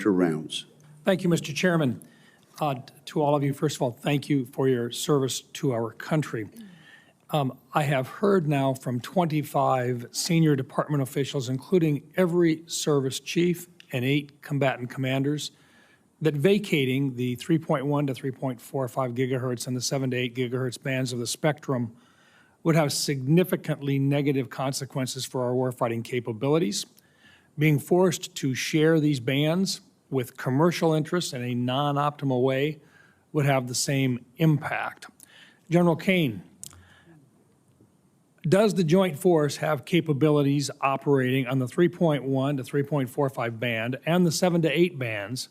Senator Rounds. Thank you, Mr. Chairman. To all of you, first of all, thank you for your service to our country. I have heard now from 25 senior department officials, including every service chief and 8 combatant commanders, that vacating the 3.1 to 3.45 gigahertz and the 7 to 8 gigahertz bands of the spectrum would have significantly negative consequences for our warfighting capabilities. Being forced to share these bands with commercial interests in a non-optimal way would have the same impact. General Caine, does the Joint Force have capabilities operating on the 3.1 to 3.45 band and the 7 to 8 bands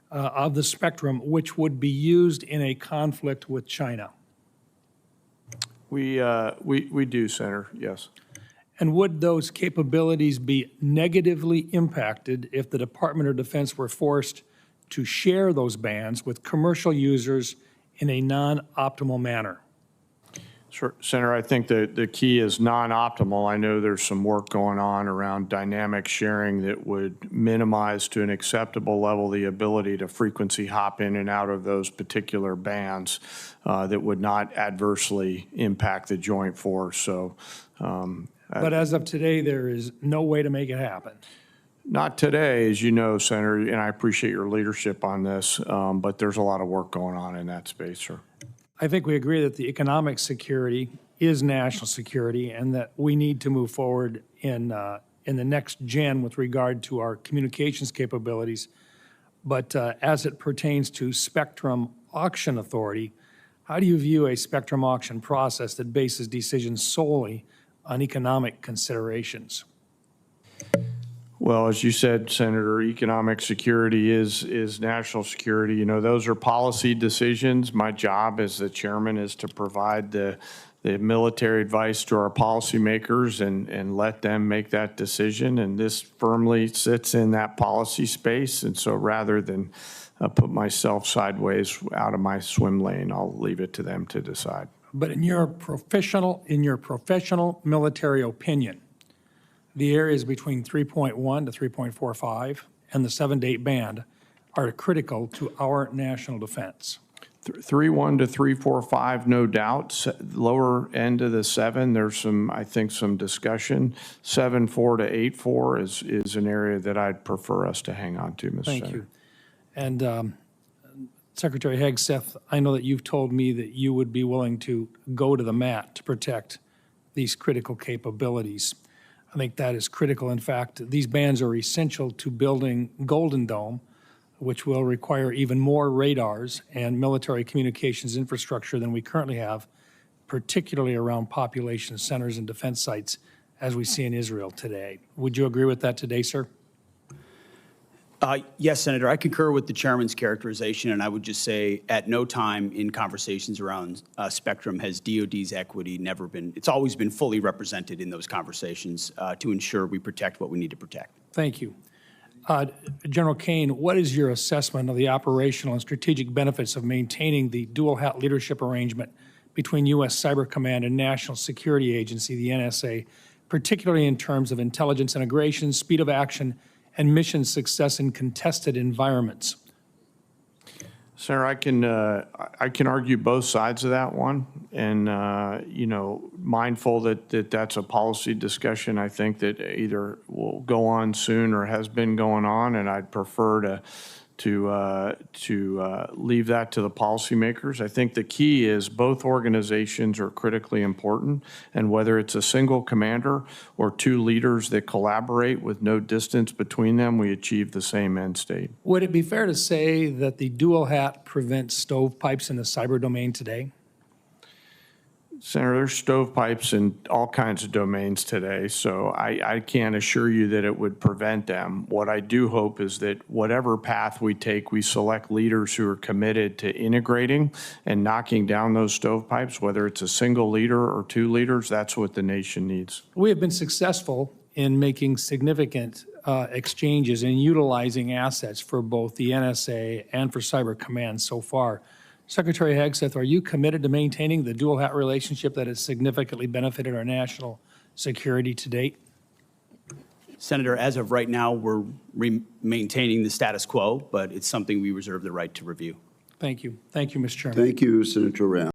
of the spectrum, which would be used in a conflict with China? We do, Senator, yes. And would those capabilities be negatively impacted if the Department of Defense were forced to share those bands with commercial users in a non-optimal manner? Sure, Senator, I think the key is non-optimal. I know there's some work going on around dynamic sharing that would minimize to an acceptable level the ability to frequency hop in and out of those particular bands that would not adversely impact the Joint Force. So, but as of today, there is no way to make it happen. Not today, as you know, Senator, and I appreciate your leadership on this, but there's a lot of work going on in that space, sir. I think we agree that the economic security is national security and that we need to move forward in the next gen with regard to our communications capabilities. But as it pertains to spectrum auction authority, how do you view a spectrum auction process that bases decisions solely on economic considerations? Well, as you said, Senator, economic security is national security. You know, those are policy decisions. My job as the chairman is to provide the military advice to our policymakers and let them make that decision. And this firmly sits in that policy space. And so rather than put myself sideways out of my swim lane, I'll leave it to them to decide. But in your professional military opinion, the areas between 3.1 to 3.45 and the 7 to 8 band are critical to our national defense. 3.1 to 3.45, no doubt. Lower end of the 7, there's some, I think, some discussion. 7.4 to 8.4 is an area that I'd prefer us to hang on to, Mr. Thank Senator. you. And Secretary Hegseth, I know that you've told me that you would be willing to go to the mat to protect these critical capabilities. I think that is critical. In fact, these bands are essential to building Golden Dome, which will require even more radars and military communications infrastructure than we currently have, particularly around population centers and defense sites, as we see in Israel today. Would you agree with that today, sir? Yes, Senator, I concur with the chairman's characterization, and I would just say at no time in conversations around spectrum has DOD's equity never been, it's always been fully represented in those conversations to ensure we protect what we need to protect. Thank you. General Caine, what is your assessment of the operational and strategic benefits of maintaining the dual hat leadership arrangement between U.S. Cyber Command and National Security Agency, the NSA, particularly in terms of intelligence integration, speed of action, and mission success in contested environments? Sir, I can argue both sides of that one, and you know, mindful that that's a policy discussion. I think that either will go on soon or has been going on, and I'd prefer to leave that to the policymakers. I think the key is both organizations are critically important, and whether it's a single commander or 2 leaders that collaborate with no distance between them, we achieve the same end state. Would it be fair to say that the dual hat prevents stovepipes in the cyber domain today? Senator, there's stovepipes in all kinds of domains today, so I can't assure you that it would prevent them. What I do hope is that whatever path we take, we select leaders who are committed to integrating and knocking down those stovepipes, whether it's a single leader or 2 leaders. That's what the nation needs. We have been successful in making significant exchanges and utilizing assets for both the NSA and for Cyber Command so far. Secretary Hegseth, are you committed to maintaining the dual hat relationship that has significantly benefited our national security to date? Senator, as of right now, we're maintaining the status quo, but it's something we reserve the right to review. Thank you. Thank you, Mr. Chairman. Thank you, Senator Ram.